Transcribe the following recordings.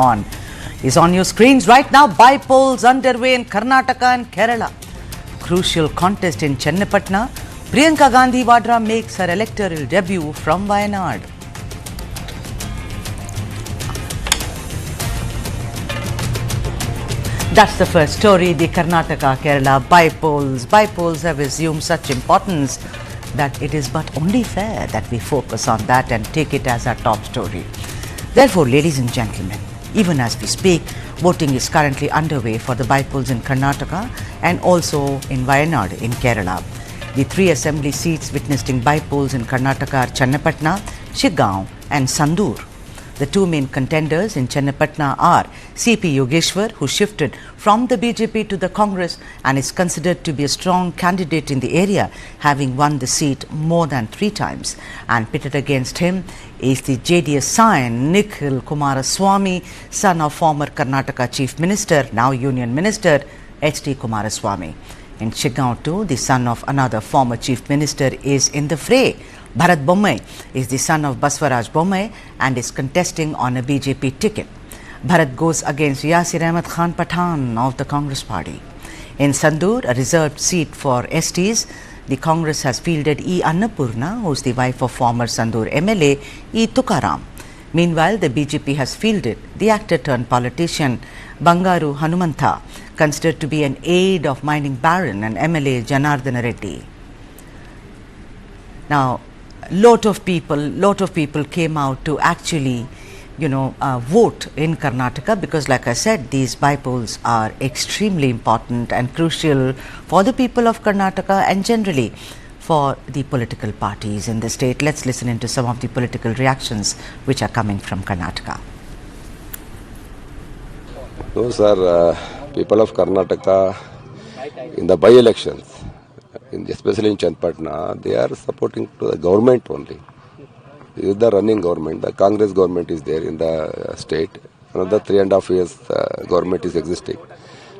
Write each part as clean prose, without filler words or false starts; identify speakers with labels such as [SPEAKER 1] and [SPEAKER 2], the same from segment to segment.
[SPEAKER 1] on is on your screens right now. Bypolls underway in Karnataka and Kerala. Crucial contest in Channapatna. Priyanka Gandhi Vadra makes her electoral debut from Wayanad. That's the first story, the Karnataka Kerala bypolls. Bypolls have assumed such importance that it is but only fair that we focus on that and take it as our top story. Therefore, ladies and gentlemen, even as we speak, voting is currently underway for the bypolls in Karnataka and also in Wayanad in Kerala. The three assembly seats witnessing bypolls in Karnataka are Channapatna, Shiggaon and Sandur. The two main contenders in Channapatna are C.P. Yogeshwar, who shifted from the BJP to the Congress and is considered to be a strong candidate in the area, having won the seat more than 3 times. And pitted against him is the JDS scion Nikhil Kumaraswamy, son of former Karnataka Chief Minister, now Union Minister, H.D. Kumaraswamy. In Shiggaon too, the son of another former Chief Minister is in the fray. Bharat Bommai is the son of Baswaraj Bommai and is contesting on a BJP ticket. Bharat goes against Yasir Ahmed Khan Pathan of the Congress party. In Sandur, a reserved seat for STs, the Congress has fielded E. Annapurna, who is the wife of former Sandur MLA E. Tukaram. Meanwhile, the BJP has fielded the actor-turned-politician Bangaru Hanumantha, considered to be an aide of mining baron and MLA Janardana Reddy. Now, lot of people came out to actually, vote in Karnataka because, like I said, these bypolls are extremely important and crucial for the people of Karnataka and generally for the political parties in the state. Let's listen into some of the political reactions which are coming from Karnataka.
[SPEAKER 2] Those are people of Karnataka in the by-elections. Especially in Channapatna, they are supporting to the government only. This is the running government. The Congress government is there in the state. Another 3.5 years government is existing.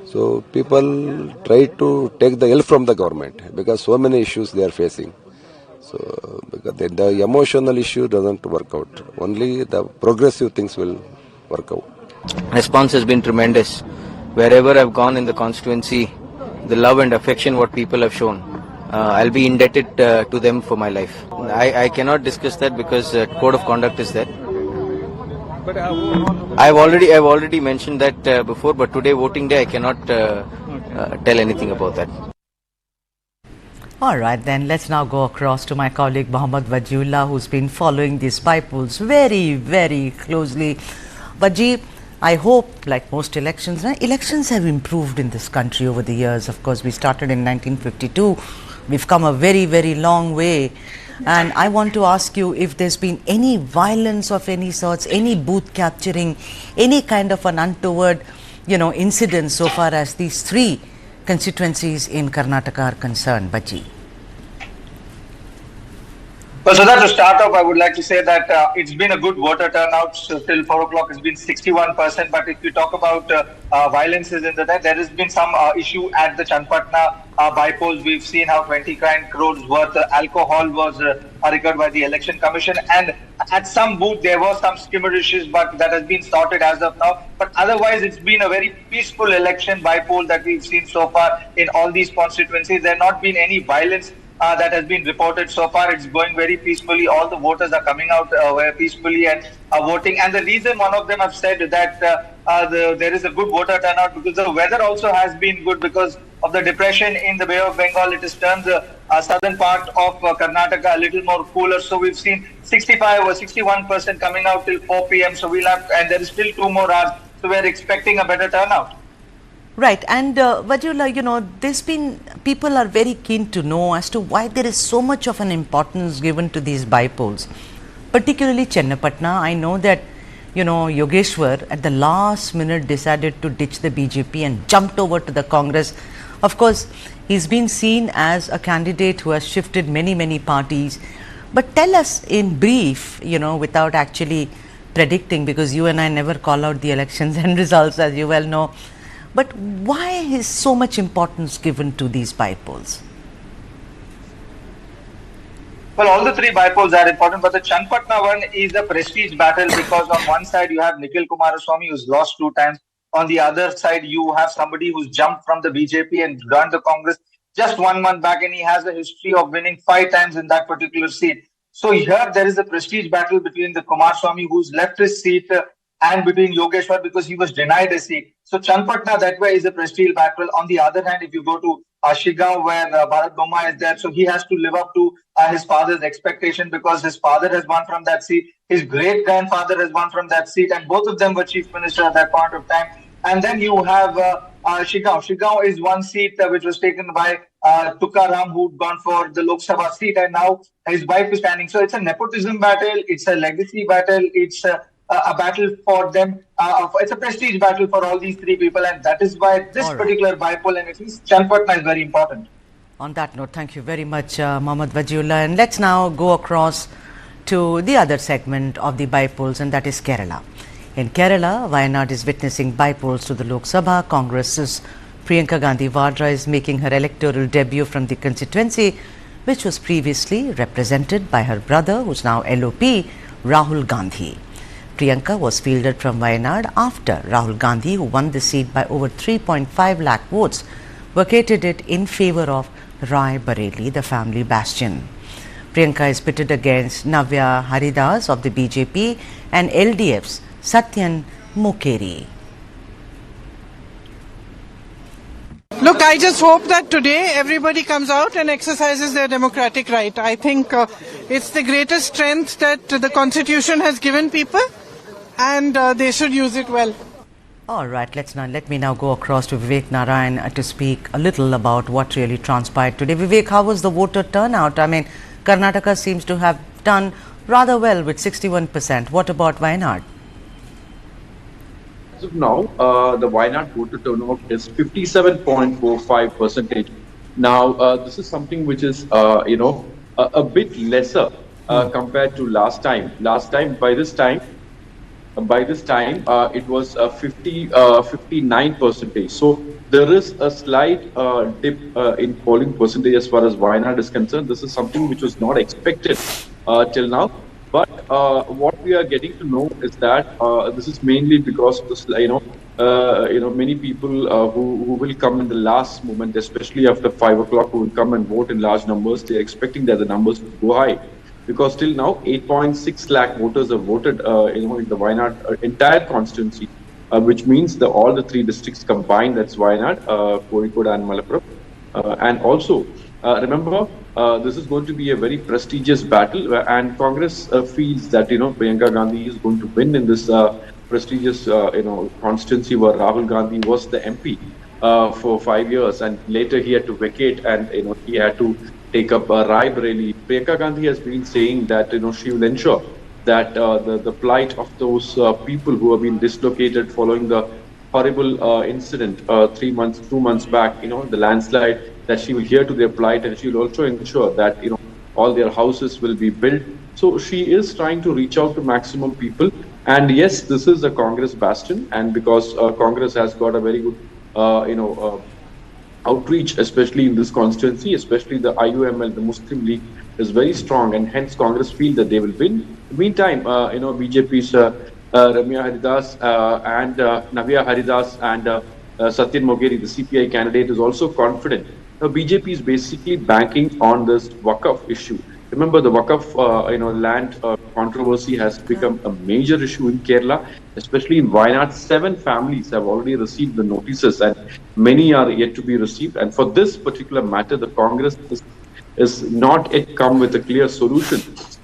[SPEAKER 2] So people try to take the help from the government because so many issues they are facing. So because the emotional issue doesn't work out. Only the progressive things will work out.
[SPEAKER 3] Response has been tremendous. Wherever I've gone in the constituency, the love and affection what people have shown, I'll be indebted to them for my life. I cannot discuss that because code of conduct is there. But I've already mentioned that before, but today voting day I cannot tell anything about that.
[SPEAKER 1] All right, then let's now go across to my colleague Mohammad Wajiullah, who's been following these bypolls very, very closely. Waji, I hope, like most elections, elections have improved in this country over the years. Of course, we started in 1952. We've come a very, very long way. And I want to ask you if there's been any violence of any sorts, any booth capturing, any kind of an untoward, incident so far as these 3 constituencies in Karnataka are concerned, Baji.
[SPEAKER 4] Well, so that to start off, I would like to say that it's been a good voter turnout. So till 4 o'clock, it's been 61%. But if you talk about violences in the day, there has been some issue at the Channapatna bypolls. We've seen how 29 crores worth alcohol was recovered by the Election Commission. And at some booth, there was some skirmishes, but that has been sorted as of now. But otherwise, it's been a very peaceful election bypoll that we've seen so far in all these constituencies. There have not been any violence that has been reported so far. It's going very peacefully. All the voters are coming out very peacefully and voting. And the reason one of them have said that there is a good voter turnout because the weather also has been good because of the depression in the Bay of Bengal. It has turned the southern part of Karnataka a little more cooler. So we've seen 65 or 61% coming out till 4 p.m. So we'll have, and there is still 2 more hours. So we're expecting a better turnout.
[SPEAKER 1] Right, and Vajula, there's been, people are very keen to know as to why there is so much of an importance given to these bypolls, particularly Channapatna. I know that, Yogeshwar at the last minute decided to ditch the BJP and jumped over to the Congress. Of course, he's been seen as a candidate who has shifted many, many parties. But tell us in brief, without actually predicting, because you and I never call out the elections and results, as you well know. But why is so much importance given to these bypolls?
[SPEAKER 4] Well, all the three bypolls are important, but the Channapatna one is a prestige battle because on one side you have Nikhil Kumaraswamy who's lost 2 times. On the other side, you have somebody who's jumped from the BJP and joined the Congress just 1 month back, and he has a history of winning 5 times in that particular seat. So here there is a prestige battle between the Kumaraswamy who's left his seat and between Yogeshwar because he was denied a seat. So Channapatna that way is a prestige battle. On the other hand, if you go to Shigaon where Bharat Boma is there, so he has to live up to his father's expectation because his father has won from that seat, his great-grandfather has won from that seat, and both of them were chief minister at that point of time. And then you have Shigaon. Shigaon is one seat which was taken by Tukaram, who'd gone for the Lok Sabha seat, and now his wife is standing. So it's a nepotism battle, it's a legacy battle, it's a battle for them. It's a prestige battle for all these three people, and that is why this particular bypoll, and at least Channapatna, is very important.
[SPEAKER 1] On that note, thank you very much, Mohammad Wajiullah. And let's now go across to the other segment of the bypolls, and that is Kerala. In Kerala, Wayanad is witnessing bypolls to the Lok Sabha. Congress's Priyanka Gandhi Vadra is making her electoral debut from the constituency, which was previously represented by her brother, who's now LOP, Rahul Gandhi. Priyanka was fielded from Wayanad after Rahul Gandhi, who won the seat by over 3.5 lakh votes, vacated it in favour of Rai Bareli, the family bastion. Priyanka is pitted against Navya Haridas of the BJP and LDF's Satyan Mukherjee.
[SPEAKER 5] Look, I just hope that today everybody comes out and exercises their democratic right. I think it's the greatest strength that the Constitution has given people, and they should use it well.
[SPEAKER 1] All right, let me now go across to Vivek Narayan to speak a little about what really transpired today. Vivek, how was the voter turnout? I mean, Karnataka seems to have done rather well with 61%. What about Wayanad?
[SPEAKER 6] As of now, the Wayanad voter turnout is 57.45%. Now, this is something which is, a bit lesser compared to last time. By this time, it was 59%. So there is a slight dip in polling percentage as far as Wayanad is concerned. This is something which was not expected till now. But what we are getting to know is that this is mainly because of this, many people who will come in the last moment, especially after 5 o'clock, who will come and vote in large numbers. They are expecting that the numbers will go high, because till now 8.6 lakh voters have voted, in the Wayanad entire constituency, which means all the three districts combined. That's Wayanad, Kozhikode, and Malappuram, and also. Remember, this is going to be a very prestigious battle, and Congress feels that Priyanka Gandhi is going to win in this prestigious constituency where Rahul Gandhi was the MP for 5 years, and later he had to vacate, and he had to take up Rai Bareli. Priyanka Gandhi has been saying that she will ensure that the plight of those people who have been dislocated following the horrible incident 2 months back, the landslide, that she will hear to their plight, and she will also ensure that all their houses will be built. So she is trying to reach out to maximum people. And yes, this is a Congress bastion, and because Congress has got a very good outreach, especially in this constituency, especially the IUML, the Muslim League, is very strong, and hence Congress feel that they will win. In the meantime, BJP's Ramya Haridas and Navya Haridas and Satyan Mukherjee, the CPI candidate, is also confident. Now, BJP is basically banking on this Waqf issue. Remember, the Waqf land controversy has become a major issue in Kerala, especially in Wayanad. 7 families have already received the notices, and many are yet to be received. And for this particular matter, the Congress is not yet come with a clear solution.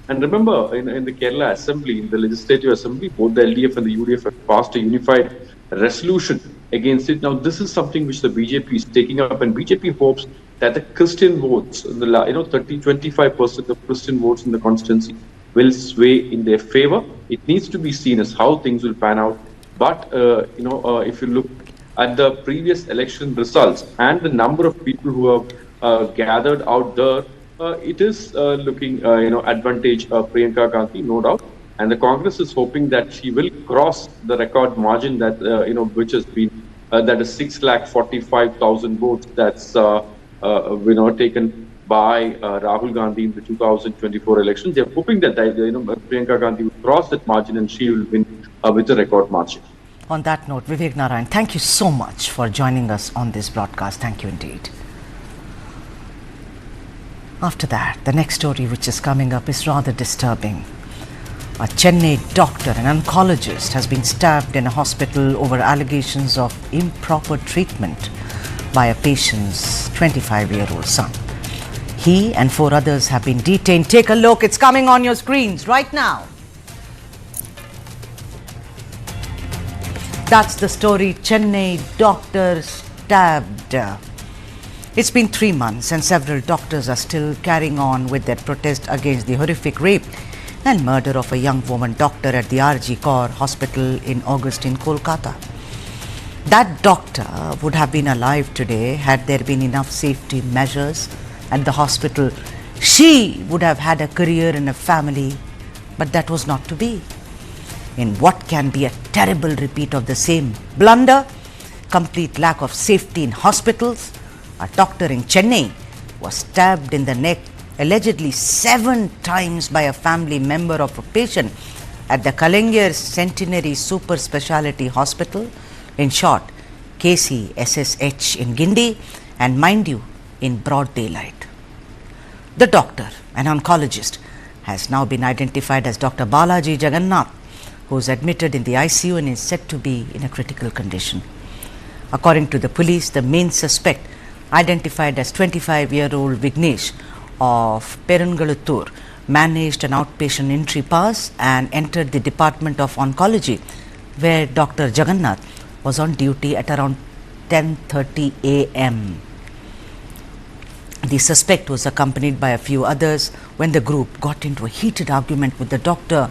[SPEAKER 6] And remember, in the Kerala Assembly, in the Legislative Assembly, both the LDF and the UDF have passed a unified resolution against it. Now, this is something which the BJP is taking up, and BJP hopes that the Christian votes, 25% of Christian votes in the constituency will sway in their favor. It needs to be seen as how things will pan out. But, if you look at the previous election results and the number of people who have gathered out there, it is looking, advantage Priyanka Gandhi, no doubt. And the Congress is hoping that she will cross the record margin that, which has been, that is 6,45,000 votes that's, taken by Rahul Gandhi in the 2024 elections. They're hoping that Priyanka Gandhi will cross that margin and she will win with a record margin.
[SPEAKER 1] On that note, Vivek Narayan, thank you so much for joining us on this broadcast. Thank you indeed. After that, the next story which is coming up is rather disturbing. A Chennai doctor, an oncologist, has been stabbed in a hospital over allegations of improper treatment by a patient's 25-year-old son. He and 4 others have been detained. Take a look. It's coming on your screens right now. That's the story. Chennai doctor stabbed. It's been 3 months and several doctors are still carrying on with their protest against the horrific rape and murder of a young woman doctor at the RG Kaur Hospital in August in Kolkata. That doctor would have been alive today had there been enough safety measures at the hospital. She would have had a career and a family, but that was not to be. In what can be a terrible repeat of the same blunder, complete lack of safety in hospitals, a doctor in Chennai was stabbed in the neck allegedly 7 times by a family member of a patient at the Kalingir Centenary Super Speciality Hospital, in short, KCSSH in Guindy, and mind you, in broad daylight. The doctor, an oncologist, has now been identified as Dr. Balaji Jagannath, who is admitted in the ICU and is said to be in a critical condition. According to the police, the main suspect, identified as 25-year-old Vignesh of Perungalutur, managed an outpatient entry pass and entered the Department of Oncology, where Dr. Jagannath was on duty at around 10:30 a.m. The suspect was accompanied by a few others when the group got into a heated argument with the doctor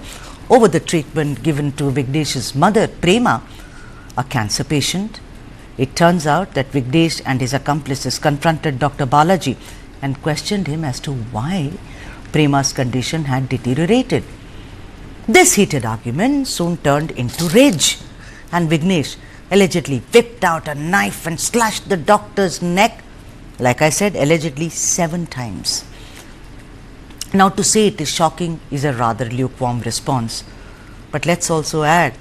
[SPEAKER 1] over the treatment given to Vignesh's mother, Prema, a cancer patient. It turns out that Vignesh and his accomplices confronted Dr. Balaji and questioned him as to why Prema's condition had deteriorated. This heated argument soon turned into rage, and Vignesh allegedly whipped out a knife and slashed the doctor's neck, like I said, allegedly 7 times. Now, to say it is shocking is a rather lukewarm response, but let's also add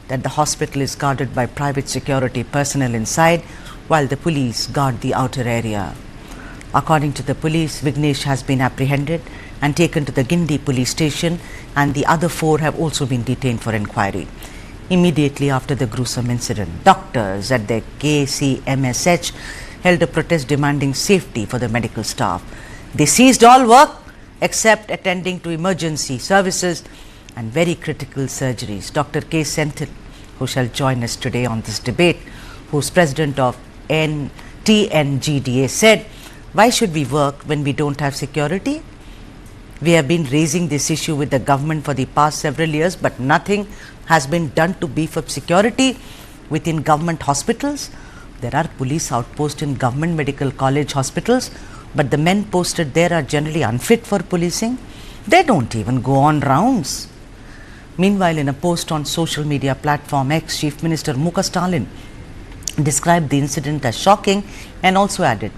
[SPEAKER 1] that the hospital is guarded by private security personnel inside, while the police guard the outer area. According to the police, Vignesh has been apprehended and taken to the Guindy police station, and the other 4 have also been detained for inquiry. Immediately after the gruesome incident, doctors at the KCMSH held a protest demanding safety for the medical staff. They ceased all work except attending to emergency services and very critical surgeries. Dr. K Senthil, who shall join us today on this debate, who is president of TNGDA, said, "Why should we work when we don't have security? We have been raising this issue with the government for the past several years, but nothing has been done to beef up security within government hospitals. There are police outposts in government medical college hospitals, but the men posted there are generally unfit for policing. They don't even go on rounds." Meanwhile, in a post on social media platform X, Chief Minister M.K. Stalin described the incident as shocking and also added,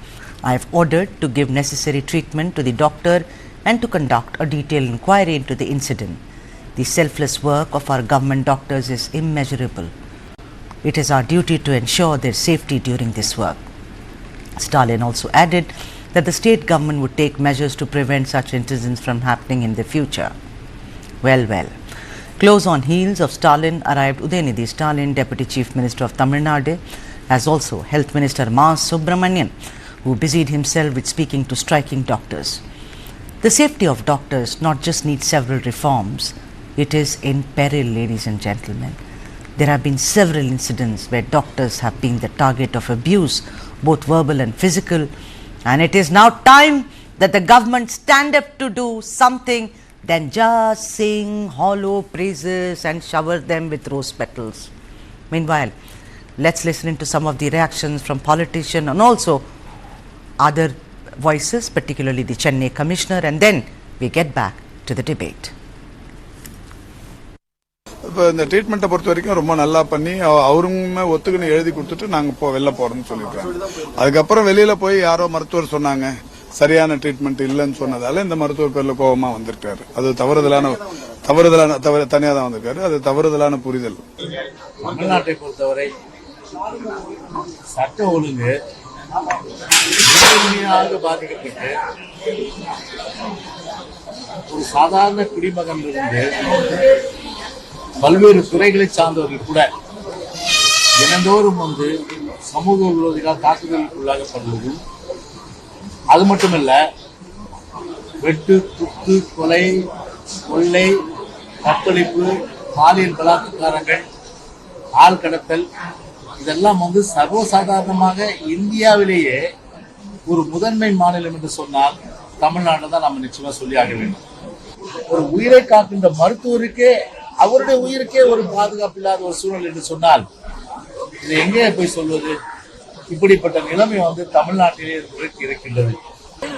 [SPEAKER 1] "I have ordered to give necessary treatment to the doctor and to conduct a detailed inquiry into the incident. The selfless work of our government doctors is immeasurable. It is our duty to ensure their safety during this work." Stalin also added that the state government would take measures to prevent such incidents from happening in the future. Well. Close on heels of Stalin arrived Udayanidhi Stalin, Deputy Chief Minister of Tamil Nadu, as also Health Minister Mas Subramanian, who busied himself with speaking to striking doctors. The safety of doctors not just needs several reforms, it is in peril, ladies and gentlemen. There have been several incidents where doctors have been the target of abuse, both verbal and physical, and it is now time that the government stand up to do something than just sing hollow praises and shower them with rose petals. Meanwhile, let's listen into some of the reactions from politicians and also other voices, particularly the Chennai Commissioner, and then we get back to the debate.
[SPEAKER 7] இப்போ இந்த ட்ரீட்மெண்ட்டை பொறுத்த வரைக்கும் ரொம்ப நல்லா பண்ணி அவருமே ஒத்துக்குன்னு எழுதி கொடுத்துட்டு நாங்கள் இப்போ வெளில போகிறோம்னு சொல்லியிருக்காங்க. அதுக்கப்புறம் வெளியில் போய் யாரோ மருத்துவர் சொன்னாங்க சரியான ட்ரீட்மெண்ட் இல்லைன்னு சொன்னதால இந்த மருத்துவர் பேர்ல கோபமா வந்திருக்காரு. அது தனியா தான் வந்திருக்காரு. அது தவறுதலான புரிதல்.
[SPEAKER 8] தமிழ்நாட்டை பொறுத்தவரை சட்ட ஒழுங்கு பாதிக்கப்பட்டு ஒரு சாதாரண குடிமகன் இருந்து பல்வேறு துறைகளை சார்ந்தவர்கள் கூட தினந்தோறும் சமூக விரோதிகளால் தாக்குதலுக்கு உள்ளாகப்படுவதும், அது மட்டுமல்ல வெட்டு, குத்து, கொலை, கொள்ளை, கற்பழிப்பு, பாலியல் பலாத்காரங்கள், ஆள் கடத்தல், இதெல்லாம் சர்வசாதாரணமாக இந்தியாவிலேயே ஒரு முதன்மை மாநிலம் என்று சொன்னால் தமிழ்நாடு தான் நம்ம நிச்சயமா சொல்லி ஆக வேண்டும். ஒரு உயிரை காக்கின்ற மருத்துவருக்கே அவருடைய உயிருக்கே ஒரு பாதுகாப்பு இல்லாத ஒரு சூழல் என்று சொன்னால் இது எங்கே போய் சொல்வது? இப்படிப்பட்ட நிலைமை தமிழ்நாட்டிலே இருக்கின்றது.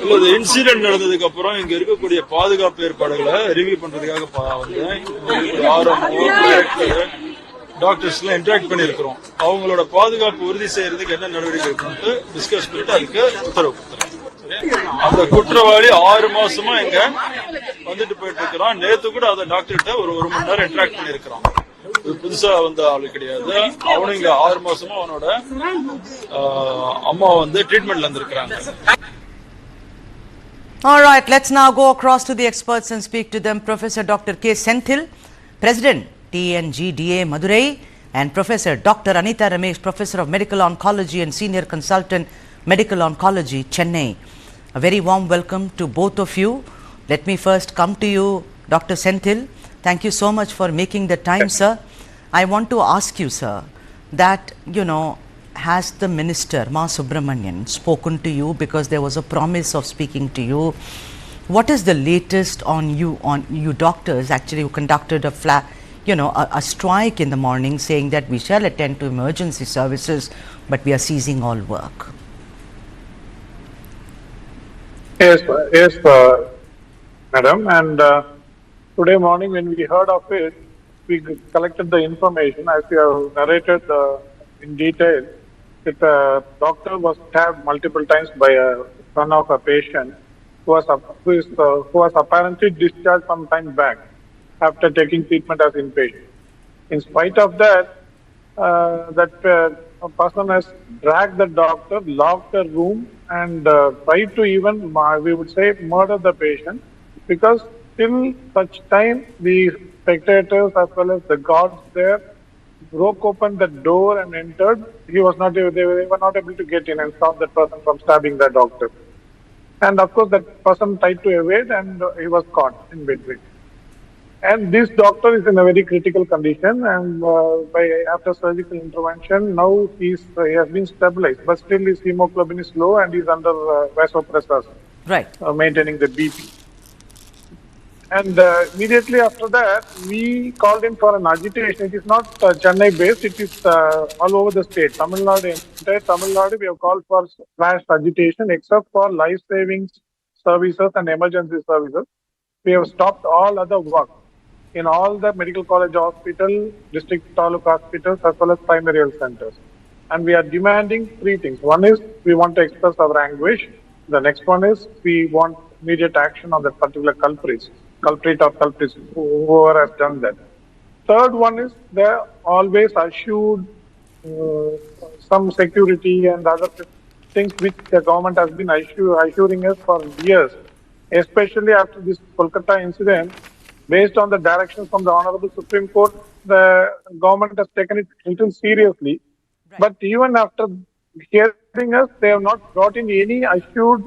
[SPEAKER 9] இல்ல, இன்சிடென்ட் நடந்ததுக்கு அப்புறம் இங்க இருக்கக்கூடிய பாதுகாப்பு ஏற்பாடுகளை ரிவ்யூ பண்றதுக்காக டாக்டர்ஸ் எல்லாம் இன்டராக்ட் பண்ணிருக்கிறோம். அவங்களோட பாதுகாப்பு உறுதி செய்யறதுக்கு என்ன நடவடிக்கை எடுக்கணும்னு டிஸ்கஸ் பண்ணிட்டு அதுக்கு உத்தரவு கொடுத்துறோம். அந்த குற்றவாளி 6 மாசமா இங்க வந்துட்டு போயிட்டு இருக்கிறான். நேத்து கூட அந்த டாக்டர்கிட்ட ஒரு மணி நேரம் இன்டராக்ட் பண்ணிருக்கிறான். புதுசா வந்த ஆளு கிடையாது. அவனும் இங்க 6 மாசமா அவனோட அம்மா ட்ரீட்மெண்ட்ல இருந்திருக்கிறாங்க.
[SPEAKER 1] All right, let's now go across to the experts and speak to them. Professor Dr. K Senthil, President, TNGDA Madurai, and Professor Dr. Anita Ramesh, Professor of Medical Oncology and Senior Consultant, Medical Oncology, Chennai. A very warm welcome to both of you. Let me first come to you, Dr. Senthil. Thank you so much for making the time, sir. I want to ask you, sir, that, has the minister, Ma Subramanian, spoken to you because there was a promise of speaking to you? What is the latest on you doctors actually who conducted a strike in the morning saying that we shall attend to emergency services, but we are ceasing all work?
[SPEAKER 10] Yes, madam. And today morning when we heard of it, we collected the information as you have narrated in detail. That a doctor was stabbed multiple times by a son of a patient who was apparently discharged some time back after taking treatment as inpatient. In spite of that, a person has dragged the doctor, locked the room, and tried to even, we would say, murder the patient, because till such time the spectators as well as the guards there broke open the door and entered. They were not able to get in and stop that person from stabbing the doctor. And of course that person tried to evade and he was caught in between. And this doctor is in a very critical condition, and after surgical intervention now he has been stabilized, but still his hemoglobin is low and he's under vasopressors,
[SPEAKER 1] right,
[SPEAKER 10] maintaining the BP. And immediately after that, we called in for an agitation. It is not Chennai based, it is all over the state. Entire Tamil Nadu, we have called for flash agitation, except for life-saving services and emergency services. We have stopped all other work in all the medical college hospital, district taluk hospitals, as well as primary health centers. And we are demanding 3 things. One is we want to express our anguish. The next one is we want immediate action on that particular culprit or culprits, whoever has done that. Third one is they always assured some security and other things which the government has been assuring us for years, especially after this Kolkata incident. Based on the directions from the Honorable Supreme Court, the government has taken it a little seriously. Right. But even after hearing us, they have not brought in any assured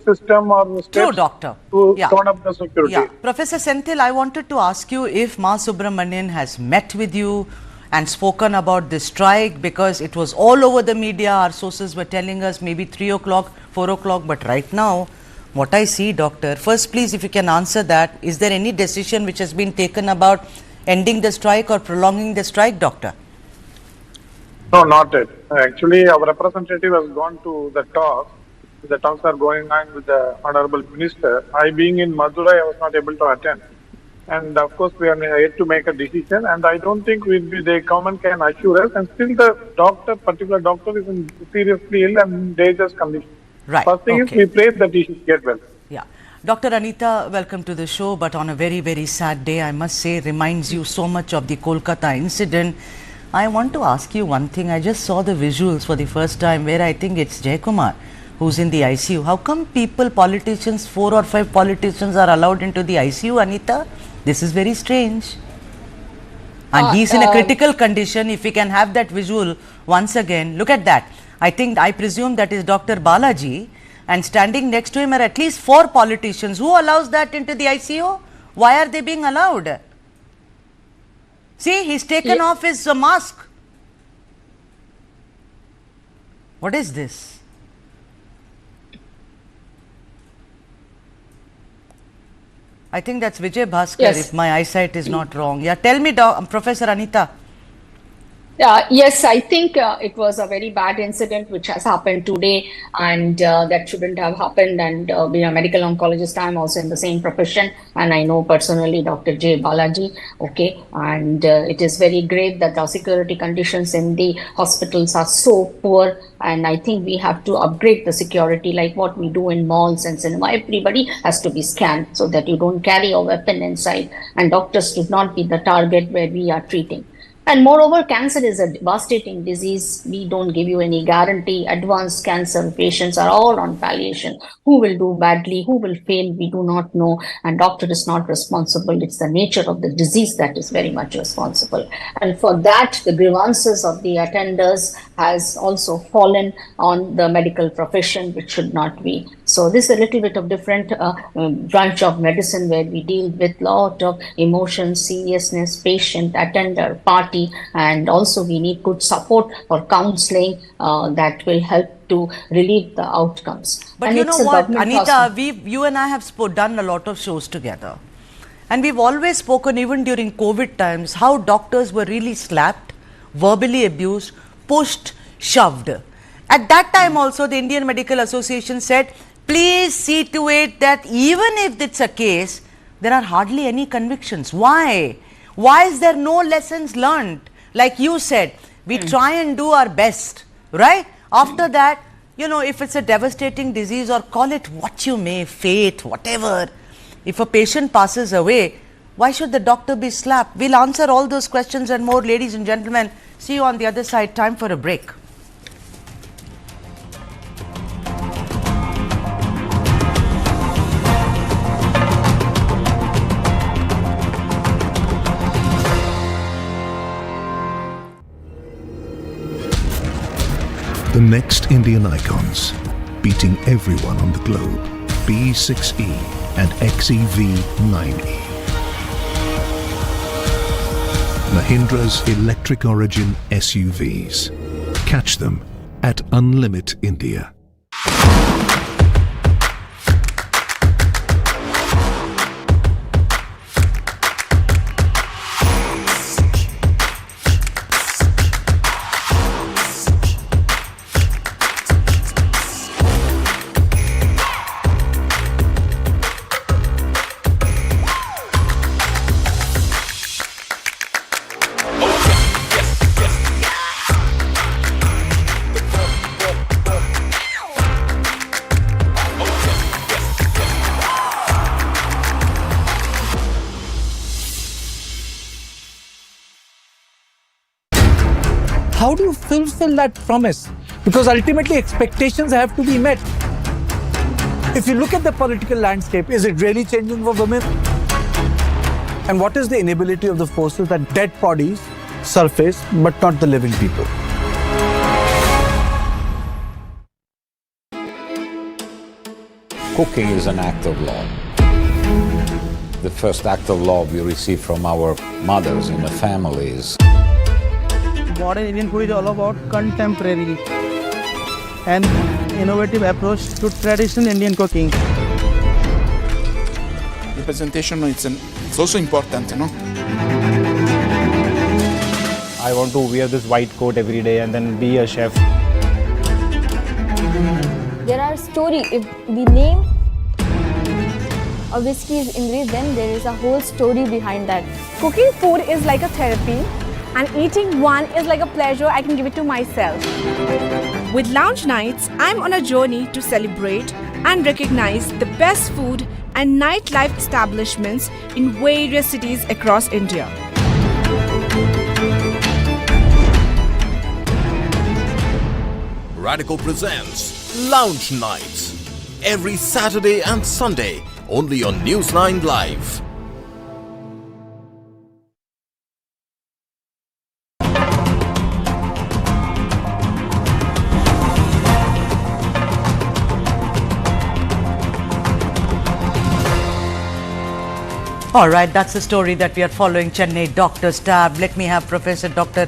[SPEAKER 10] system or steps.
[SPEAKER 1] True, doctor.
[SPEAKER 10] To turn up the security.
[SPEAKER 1] Yeah. Professor Senthil, I wanted to ask you if Ma Subramanian has met with you and spoken about this strike, because it was all over the media. Our sources were telling us maybe 3 o'clock, 4 o'clock, but right now, what I see, doctor, first please if you can answer that, is there any decision which has been taken about ending the strike or prolonging the strike, doctor?
[SPEAKER 10] No, not yet. Actually, our representative has gone to the talks. The talks are going on with the Honorable Minister. I being in Madurai, I was not able to attend. And of course, we are yet to make a decision, and I don't think the government can assure us, and still the particular doctor is seriously ill and in dangerous condition.
[SPEAKER 1] Right.
[SPEAKER 10] First thing is we pray that he should get well.
[SPEAKER 1] Yeah. Dr. Anita, welcome to the show, but on a very, very sad day, I must say, reminds you so much of the Kolkata incident. I want to ask you one thing. I just saw the visuals for the first time where I think it's Jaykumar who's in the ICU. How come politicians, 4 or 5 politicians are allowed into the ICU, Anita? This is very strange. And he's in a critical condition. If we can have that visual once again, look at that. I presume that is Dr. Balaji, and standing next to him are at least 4 politicians. Who allows that into the ICU? Why are they being allowed? See, he's taken off his mask. What is this? I think that's Vijay Bhaskar, if my eyesight is not wrong. Yeah, tell me, Professor Anita.
[SPEAKER 11] Yes, I think it was a very bad incident which has happened today, and that shouldn't have happened. And being a medical oncologist, I'm also in the same profession, and I know personally Dr. J. Balaji. Okay, and it is very great that the security conditions in the hospitals are so poor, and I think we have to upgrade the security like what we do in malls and cinema. Everybody has to be scanned so that you don't carry a weapon inside, and doctors should not be the target where we are treating. And moreover, cancer is a devastating disease. We don't give you any guarantee. Advanced cancer patients are all on palliation. Who will do badly? Who will fail? We do not know. And doctor is not responsible. It's the nature of the disease that is very much responsible. And for that, the grievances of the attenders has also fallen on the medical profession, which should not be. So this is a little bit of different branch of medicine where we deal with lot of emotion, seriousness, patient, attender, party, and also we need good support or counseling that will help to relieve the outcomes.
[SPEAKER 1] But
[SPEAKER 11] and
[SPEAKER 1] you know what, Anita, you and I have done a lot of shows together. And we've always spoken, even during COVID times, how doctors were really slapped, verbally abused, pushed, shoved. At that time also, the Indian Medical Association said, please see to it that even if it's a case, there are hardly any convictions. Why? Why is there no lessons learned? Like you said, we try and do our best, right? After that, you know, if it's a devastating disease, or call it what you may, fate, whatever, if a patient passes away, why should the doctor be slapped? We'll answer all those questions and more, ladies and gentlemen. See you on the other side. Time for a break.
[SPEAKER 12] The next Indian icons, beating everyone on the globe. B6E and XEV9E. Nagendras electric origin SUVs. Catch them at Unlimit India.
[SPEAKER 13] How do you fulfill that promise? Because ultimately expectations have to be met. If you look at the political landscape, is it really changing for women? And what is the inability of the forces that dead bodies surface but not the living people?
[SPEAKER 14] Cooking is an act of love. The first act of love we receive from our mothers in the families.
[SPEAKER 15] Modern Indian food is all about contemporary and innovative approach to traditional Indian cooking.
[SPEAKER 7] Representation it's also important, you know.
[SPEAKER 15] I want to wear this white coat every day and then be a chef.
[SPEAKER 16] There are stories. If the name of whiskey is English, then there is a whole story behind that.
[SPEAKER 17] Cooking food is like a therapy, and eating one is like a pleasure I can give it to myself. With Lounge Nights, I'm on a journey to celebrate and recognize the best food and nightlife establishments in various cities across India.
[SPEAKER 18] Radico presents Lounge Nights every Saturday and Sunday only on News9 Live.
[SPEAKER 1] All right, that's the story that we are following. Chennai doctor stabbed. Let me have Professor Dr.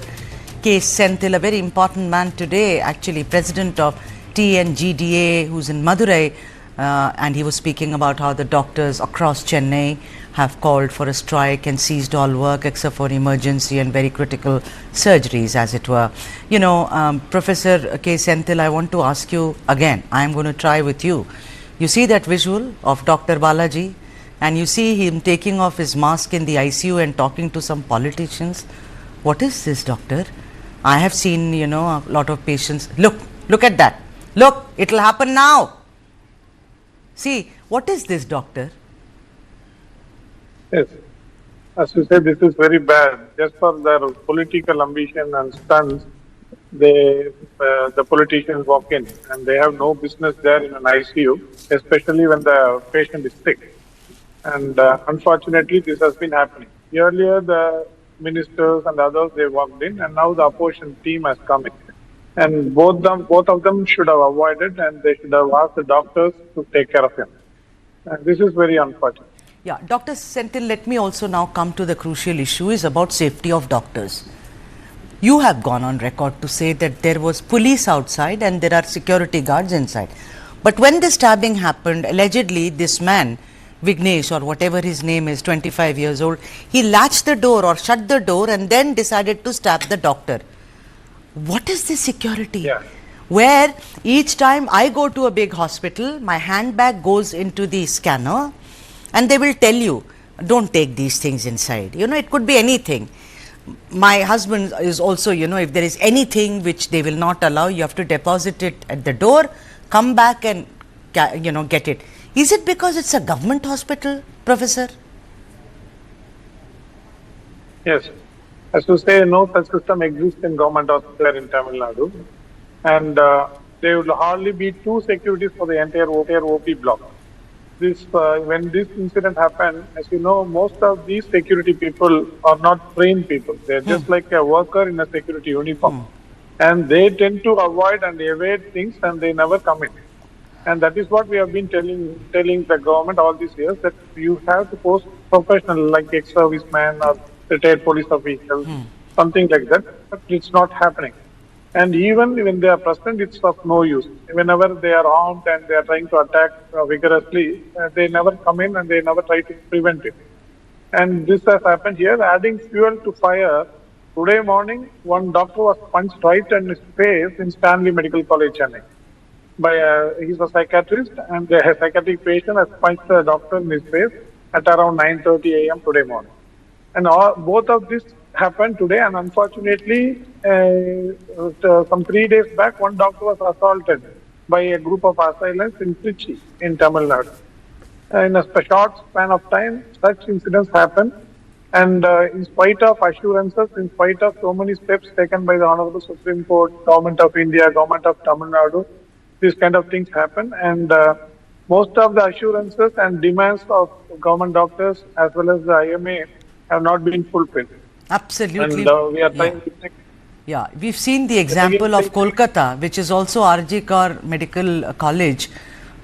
[SPEAKER 1] K Senthil, a very important man today, actually president of TNGDA, who's in Madurai, and he was speaking about how the doctors across Chennai have called for a strike and ceased all work except for emergency and very critical surgeries, as it were. You know, Professor K Senthil, I want to ask you again, I'm going to try with you. You see that visual of Dr. Balaji? And you see him taking off his mask in the ICU and talking to some politicians. What is this, doctor? I have seen, you know, a lot of patients. Look at that. Look, it will happen now. See, what is this, doctor?
[SPEAKER 10] Yes. As you said, this is very bad. Just for their political ambition and stunts, the politicians walk in and they have no business there in an ICU, especially when the patient is sick. And unfortunately, this has been happening. Earlier, the ministers and others, they walked in, and now the opposition team has come in. And both of them should have avoided, and they should have asked the doctors to take care of him. And this is very unfortunate.
[SPEAKER 1] Yeah, Dr. Senthil, let me also now come to the crucial issue is about safety of doctors. You have gone on record to say that there was police outside and there are security guards inside. But when the stabbing happened, allegedly this man, Vignesh or whatever his name is, 25 years old, he latched the door or shut the door and then decided to stab the doctor. What is this security?
[SPEAKER 10] Yeah.
[SPEAKER 1] Where each time I go to a big hospital, my handbag goes into the scanner and they will tell you, don't take these things inside. You know, it could be anything. My husband is also, you know, if there is anything which they will not allow, you have to deposit it at the door, come back and, you know, get it. Is it because it's a government hospital, Professor?
[SPEAKER 10] Yes. As you say, no such system exists in government hospital in Tamil Nadu. And there will hardly be two securities for the entire OP block. When this incident happened, as you know, most of these security people are not trained people. They're just like a worker in a security uniform. And they tend to avoid and evade things and they never come in. And that is what we have been telling the government all these years, that you have to post professional like ex-serviceman or retired police officials, something like that, but it's not happening. And even when they are present, it's of no use. Whenever they are armed and they are trying to attack vigorously, they never come in and they never try to prevent it. And this has happened here, adding fuel to fire. Today morning, one doctor was punched right in his face in Stanley Medical College, Chennai. He's a psychiatrist, and a psychiatric patient has punched the doctor in his face at around 9:30 a.m. today morning. And both of this happened today, and unfortunately, some 3 days back, one doctor was assaulted by a group of assailants in Trichy, in Tamil Nadu. In a short span of time, such incidents happen, and in spite of assurances, in spite of so many steps taken by the Honorable Supreme Court, Government of India, Government of Tamil Nadu, these kind of things happen, and most of the assurances and demands of government doctors as well as the IMA have not been fulfilled.
[SPEAKER 1] Absolutely.
[SPEAKER 10] And we are trying to think.
[SPEAKER 1] Yeah, we've seen the example of Kolkata, which is also RG Kar Medical College.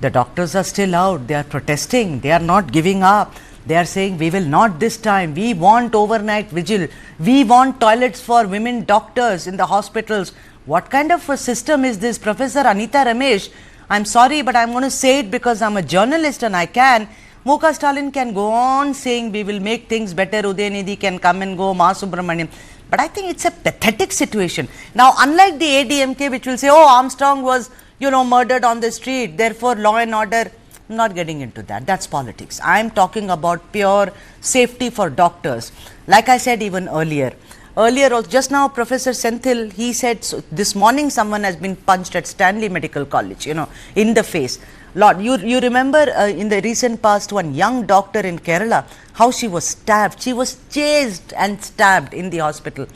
[SPEAKER 1] The doctors are still out. They are protesting. They are not giving up. They are saying, we will not this time. We want overnight vigil. We want toilets for women doctors in the hospitals. What kind of a system is this, Professor Anita Ramesh? I'm sorry, but I'm going to say it because I'm a journalist and I can. Mukha Stalin can go on saying we will make things better. Udayanidhi can come and go. Ma Subramaniam. But I think it's a pathetic situation. Now, unlike the ADMK, which will say, oh, Armstrong was, you know, murdered on the street, therefore law and order. I'm not getting into that. That's politics. I'm talking about pure safety for doctors. Like I said even earlier, earlier, just now, Professor Senthil, he said this morning someone has been punched at Stanley Medical College, in the face. Lord, you remember in the recent past one young doctor in Kerala, how she was stabbed. She was chased and stabbed in the hospital.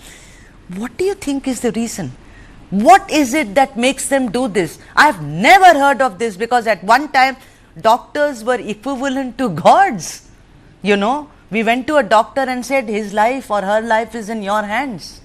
[SPEAKER 1] What do you think is the reason? What is it that makes them do this? I have never heard of this, because at one time doctors were equivalent to gods. We went to a doctor and said his life or her life is in your hands.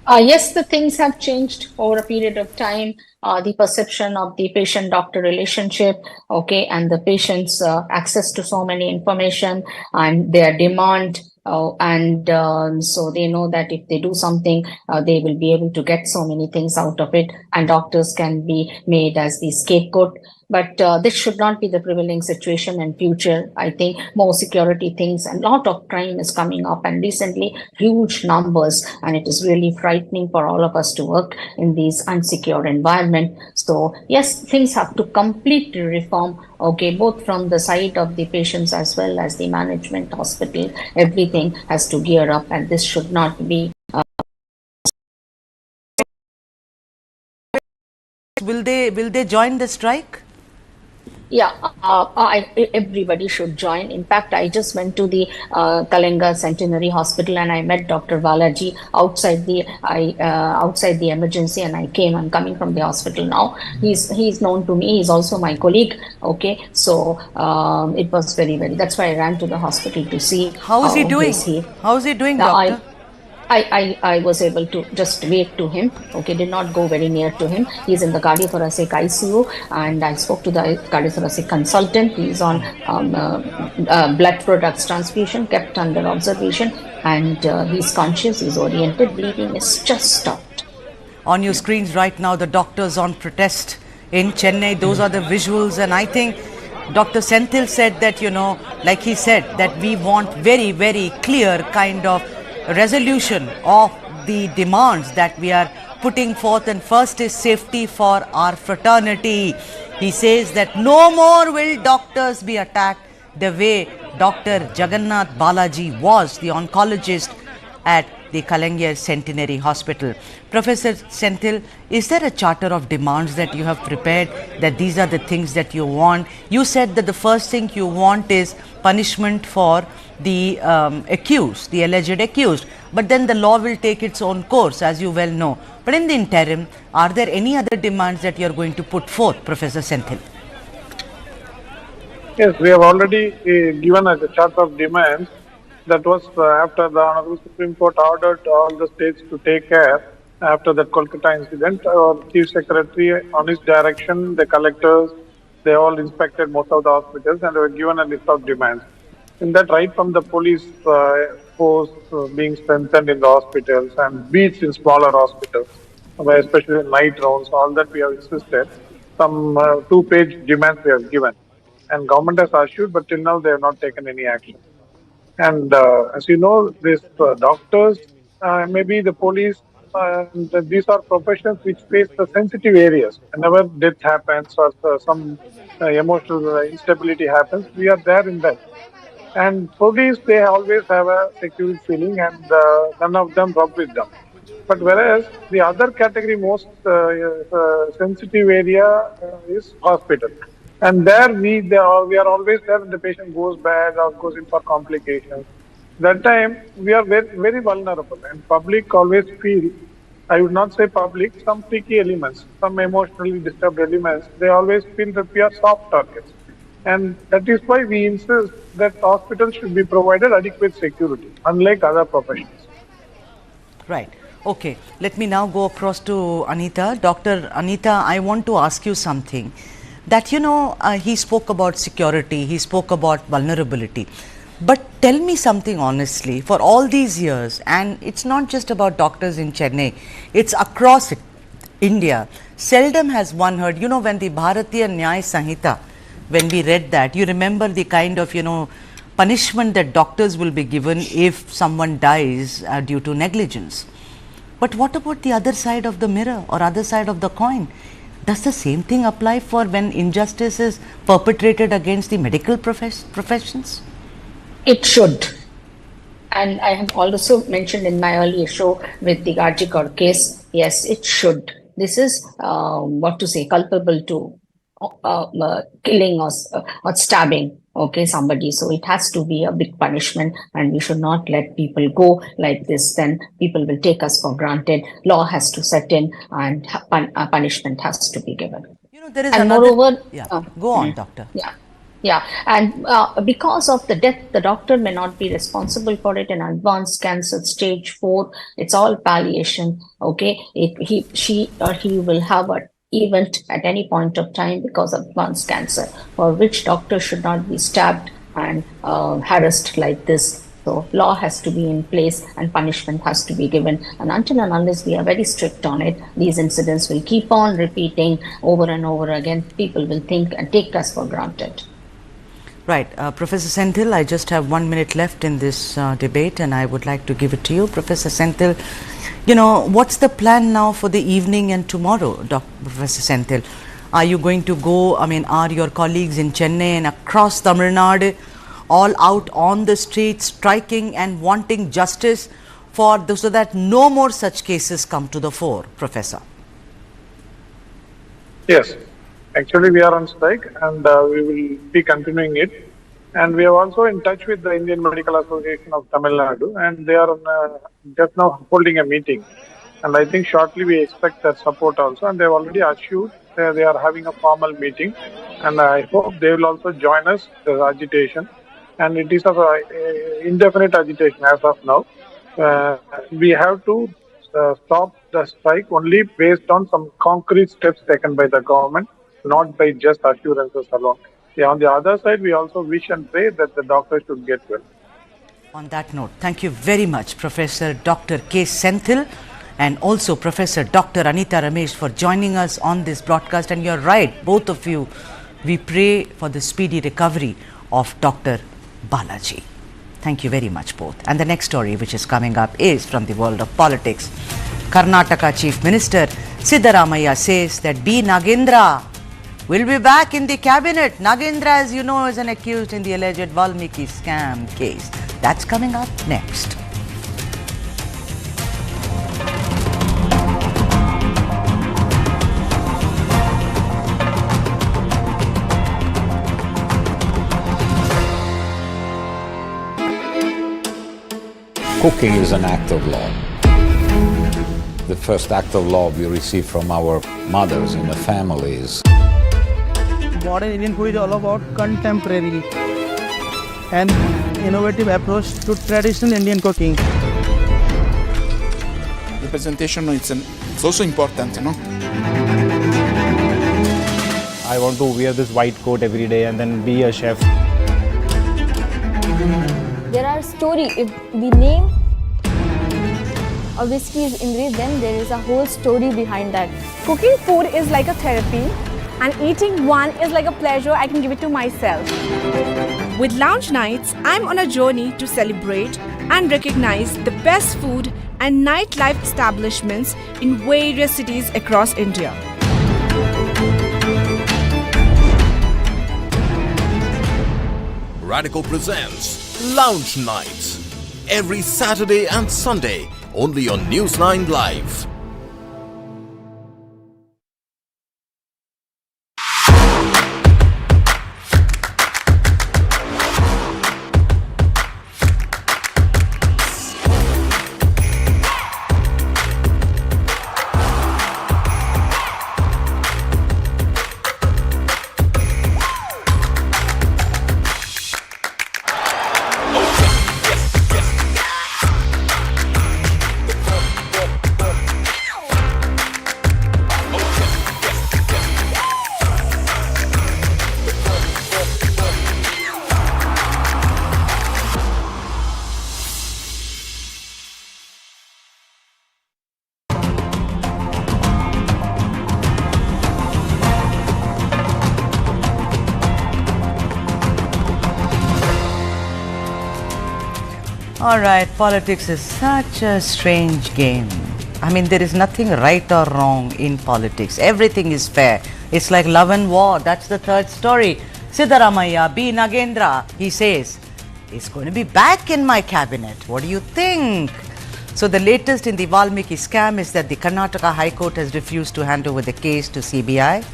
[SPEAKER 11] Yes, the things have changed over a period of time. The perception of the patient-doctor relationship, and the patient's access to so many information and their demand. So they know that if they do something, they will be able to get so many things out of it, and doctors can be made as the scapegoat. But this should not be the prevailing situation in future. I think more security things, and a lot of crime is coming up, and recently huge numbers, and it is really frightening for all of us to work in these unsecure environment. So yes, things have to completely reform, both from the side of the patients as well as the management, hospital, everything has to gear up, and this should not be.
[SPEAKER 1] Will they join the strike?
[SPEAKER 11] Yeah, everybody should join. In fact, I just went to the Kalinga Centenary Hospital and I met Dr. Balaji outside the emergency, and I'm coming from the hospital now. He's known to me. He's also my colleague. So it was very, that's why I ran to the hospital to see.
[SPEAKER 1] How is he doing? How is he doing, doctor?
[SPEAKER 11] I was able to just wait to him. Did not go very near to him. He's in the cardiothoracic ICU, and I spoke to the cardiothoracic consultant. He's on blood products transfusion, kept under observation, and he's conscious, he's oriented, bleeding is just stopped.
[SPEAKER 1] On your screens right now, the doctors on protest in Chennai, those are the visuals, and I think Dr. Senthil said that, like he said, that we want very, very clear kind of resolution of the demands that we are putting forth, and first is safety for our fraternity. He says that no more will doctors be attacked the way Dr. Jagannath Balaji was, the oncologist at the Kalinga Centenary Hospital. Professor Senthil, is there a charter of demands that you have prepared, that these are the things that you want? You said that the first thing you want is punishment for the accused, the alleged accused, but then the law will take its own course, as you well know. But in the interim, are there any other demands that you are going to put forth, Professor Senthil?
[SPEAKER 10] Yes, we have already given as a charter of demands. That was after the Honorable Supreme Court ordered all the states to take care after that Kolkata incident. Our Chief Secretary, on his direction, the collectors, they all inspected most of the hospitals and were given a list of demands. In that, right from the police force being strengthened in the hospitals and beats in smaller hospitals, especially night rounds, all that we have insisted. Some 2-page demands we have given. And government has assured, but till now they have not taken any action. And as you know, these doctors, maybe the police, these are professions which face the sensitive areas. Whenever death happens or some emotional instability happens, we are there in that. And police, they always have a secure feeling, and none of them rub with them. But whereas the other category, most sensitive area is hospital. And there we are always there when the patient goes bad or goes in for complications. That time we are very, very vulnerable, and public always feel, I would not say public, some tricky elements, some emotionally disturbed elements, they always feel that we are soft targets. And that is why we insist that hospitals should be provided adequate security, unlike other professions.
[SPEAKER 1] Right. Okay. Let me now go across to Anita. Dr. Anita, I want to ask you something. That, he spoke about security, he spoke about vulnerability. But tell me something honestly, for all these years, and it's not just about doctors in Chennai, it's across India, seldom has one heard, when the Bharatiya Nyaya Sanhita, when we read that, you remember the kind of, punishment that doctors will be given if someone dies due to negligence. But what about the other side of the mirror or other side of the coin? Does the same thing apply for when injustice is perpetrated against the medical professions?
[SPEAKER 11] It should. And I have also mentioned in my earlier show with the Gajikar case, yes, it should. This is, culpable to killing or stabbing, somebody. So it has to be a big punishment, and we should not let people go like this. Then people will take us for granted. Law has to set in, and punishment has to be given.
[SPEAKER 1] There is
[SPEAKER 11] and
[SPEAKER 1] another...
[SPEAKER 11] moreover,
[SPEAKER 1] go on, doctor.
[SPEAKER 11] Yeah, and because of the death, the doctor may not be responsible for it. In advanced cancer stage 4, it's all palliation. She or he will have an event at any point of time because of advanced cancer, for which doctor should not be stabbed and harassed like this. So law has to be in place and punishment has to be given. And until and unless we are very strict on it, these incidents will keep on repeating over and over again. People will think and take us for granted.
[SPEAKER 1] Right. Professor Senthil, I just have 1 minute left in this debate, and I would like to give it to you. Professor Senthil, what's the plan now for the evening and tomorrow, Professor Senthil? Are you going to go, are your colleagues in Chennai and across Tamil Nadu all out on the streets striking and wanting justice so that no more such cases come to the fore, Professor?
[SPEAKER 10] Yes. Actually, we are on strike, and we will be continuing it. And we are also in touch with the Indian Medical Association of Tamil Nadu, and they are just now holding a meeting. And I think shortly we expect their support also. And they have already assured they are having a formal meeting. And I hope they will also join us in the agitation. And it is of indefinite agitation as of now. We have to stop the strike only based on some concrete steps taken by the government, not by just assurances alone. On the other side, we also wish and pray that the doctor should get well.
[SPEAKER 1] On that note, thank you very much, Professor Dr. K Senthil, and also Professor Dr. Anita Ramesh, for joining us on this broadcast. And you're right, both of you, we pray for the speedy recovery of Dr. Balaji. Thank you very much both. And the next story which is coming up is from the world of politics. Karnataka Chief Minister Siddaramaiah says that B Nagendra will be back in the cabinet. Nagendra, as you know, is an accused in the alleged Valmiki scam case. That's coming up next.
[SPEAKER 14] Cooking is an act of love. The first act of love we receive from our mothers in the families.
[SPEAKER 15] Modern Indian food is all about contemporary and innovative approach to traditional Indian cooking.
[SPEAKER 7] Representation, it's also important,
[SPEAKER 19] I want to wear this white coat every day and then be a chef.
[SPEAKER 16] There are stories. If the name a whiskey is English, then there is a whole story behind that.
[SPEAKER 17] Cooking food is like a therapy, and eating one is like a pleasure I can give it to myself. With Lounge Nights, I'm on a journey to celebrate and recognize the best food and nightlife establishments in various cities across India.
[SPEAKER 18] Radico presents Lounge Nights every Saturday and Sunday only on News9 Live.
[SPEAKER 1] All right, politics is such a strange game. I mean, there is nothing right or wrong in politics. Everything is fair. It's like love and war. That's the third story. Siddaramaiah, B Nagendra, he says is going to be back in my cabinet. What do you think? So the latest in the Valmiki scam is that the Karnataka High Court has refused to hand over the case to CBI.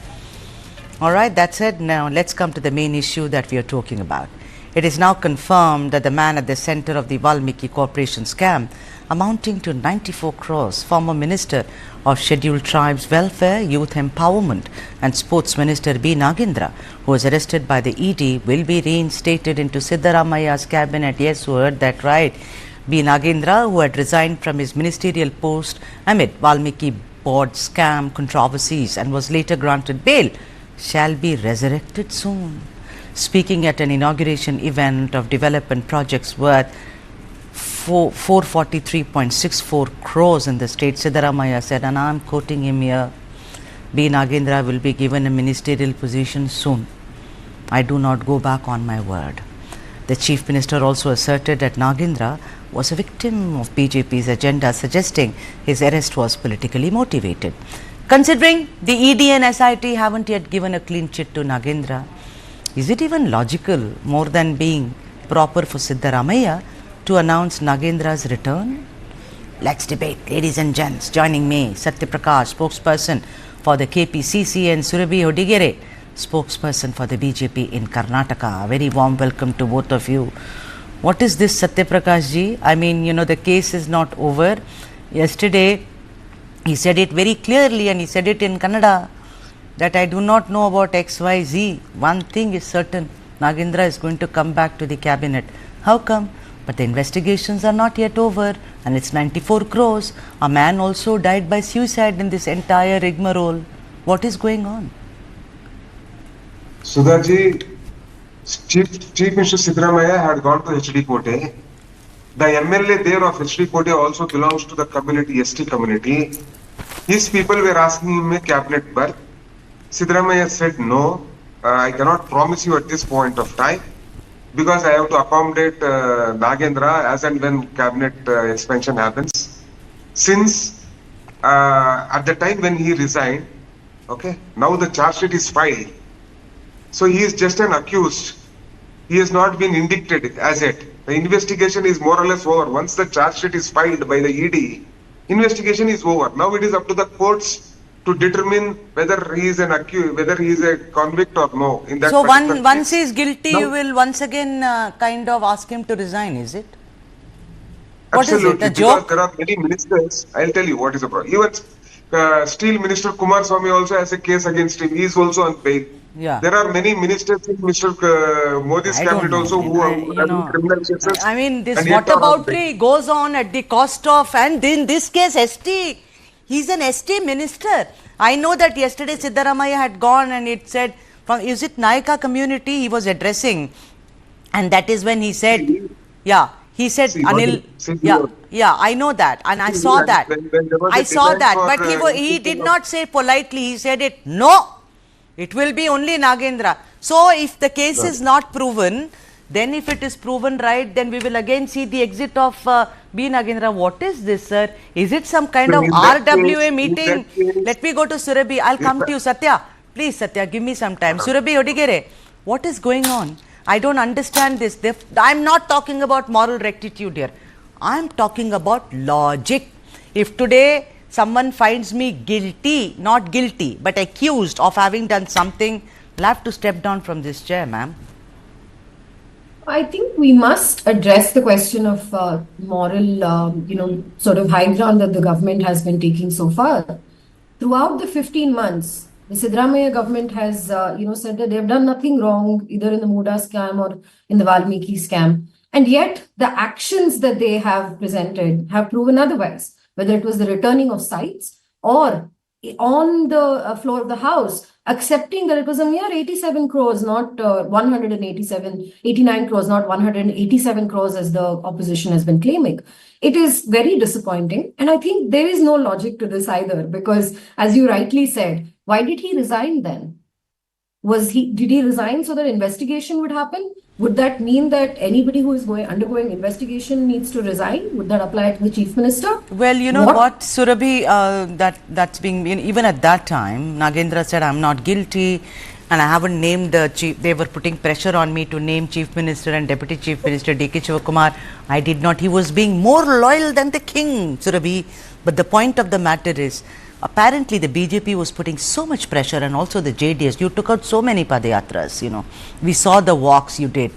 [SPEAKER 1] Alright, that's it. Now let's come to the main issue that we are talking about. It is now confirmed that the man at the center of the Valmiki Corporation scam, amounting to 94 crores, former Minister of Scheduled Tribes Welfare, Youth Empowerment and Sports Minister B Nagendra, who was arrested by the ED, will be reinstated into Siddaramaiah's cabinet. Yes, you heard that right. B Nagendra, who had resigned from his ministerial post amid Valmiki board scam controversies and was later granted bail, shall be resurrected soon. Speaking at an inauguration event of development projects worth 443.64 crores in the state, Siddaramaiah said, and I am quoting him here, B Nagendra will be given a ministerial position soon. I do not go back on my word. The Chief Minister also asserted that Nagendra was a victim of BJP's agenda, suggesting his arrest was politically motivated. Considering the ED and SIT haven't yet given a clean chit to Nagendra, is it even logical, more than being proper for Siddaramaiah, to announce Nagendra's return? Let's debate, ladies and gents. Joining me, Satya Prakash, spokesperson for the KPCC, and Surabhi Odigere, spokesperson for the BJP in Karnataka. A very warm welcome to both of you. What is this, Satya Prakash ji? I mean, you know, the case is not over. Yesterday, he said it very clearly, and he said it in Kannada, that I do not know about XYZ. One thing is certain, Nagendra is going to come back to the cabinet. How come? But the investigations are not yet over, and it's 94 crores. A man also died by suicide in this entire rigmarole. What is going on?
[SPEAKER 20] Sudhaji, Chief Minister Siddaramaiah had gone to HD Kote. The MLA there of HD Kote also belongs to the community, ST community. His people were asking him a cabinet berth. Siddaramaiah said, no, I cannot promise you at this point of time, because I have to accommodate Nagendra as and when cabinet expansion happens. Since at the time when he resigned, okay, now the charge sheet is filed. So he is just an accused. He has not been indicted as yet. The investigation is more or less over. Once the charge sheet is filed by the ED, investigation is over. Now it is up to the courts to determine whether he is an accused, whether he is a convict or no. In that
[SPEAKER 1] so once he is guilty, you will once again kind of ask him to resign, is it? What
[SPEAKER 20] absolutely,
[SPEAKER 1] is it, a joke?
[SPEAKER 20] Because there are many ministers. I'll tell you what is the problem. Even Steel Minister Kumar Swamy also has a case against him. He is also on bail.
[SPEAKER 1] Yeah.
[SPEAKER 20] There are many ministers in Mr. Modi's cabinet also who have criminal cases.
[SPEAKER 1] I mean, this whataboutery goes on at the cost of, and in this case, ST. He's an ST minister. I know that yesterday Siddaramaiah had gone and it said, from, is it Nayaka community he was addressing? And that is when he said, yeah, he said, Anil, yeah, I know that. And I saw that. I saw that. But he did not say politely, he said it, no. It will be only Nagendra. So if the case is not proven, then if it is proven right, then we will again see the exit of B Nagendra. What is this, sir? Is it some kind of RWA meeting? Let me go to Surabhi. I'll come to you, Satya. Please, Satya, give me some time. Surabhi Odigere, what is going on? I don't understand this. I'm not talking about moral rectitude here. I'm talking about logic. If today someone finds me guilty, not guilty, but accused of having done something, I'll have to step down from this chair, ma'am.
[SPEAKER 21] I think we must address the question of moral, sort of high ground that the government has been taking so far. Throughout the 15 months, the Siddaramaiah government has, said that they have done nothing wrong, either in the Moda scam or in the Valmiki scam. And yet, the actions that they have presented have proven otherwise, whether it was the returning of sites or on the floor of the House, accepting that it was a mere 87 crores, not 89 crores, not 187 crores as the opposition has been claiming. It is very disappointing. And I think there is no logic to this either, because as you rightly said, why did he resign then? Did he resign so that investigation would happen? Would that mean that anybody who is undergoing investigation needs to resign? Would that apply to the Chief Minister?
[SPEAKER 1] Well, you know what, Surabhi, that's being, even at that time, Nagendra said, I'm not guilty. and I haven't named chief. They were putting pressure on me to name Chief Minister and Deputy Chief Minister D.K. Shivakumar. I did not. He was being more loyal than the king, Surabhi. But the point of the matter is, apparently the BJP was putting so much pressure, and also the JDS. You took out so many padayatras, you know. We saw the walks you did,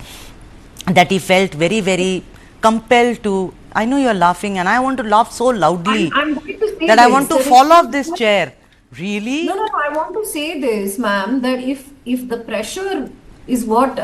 [SPEAKER 1] that he felt very, very compelled to. I know you're laughing, and I want to laugh so loudly
[SPEAKER 21] I'm going to say
[SPEAKER 1] that I
[SPEAKER 21] this,
[SPEAKER 1] want to fall off this chair. Really?
[SPEAKER 21] No, I want to say this, ma'am, that if the pressure is what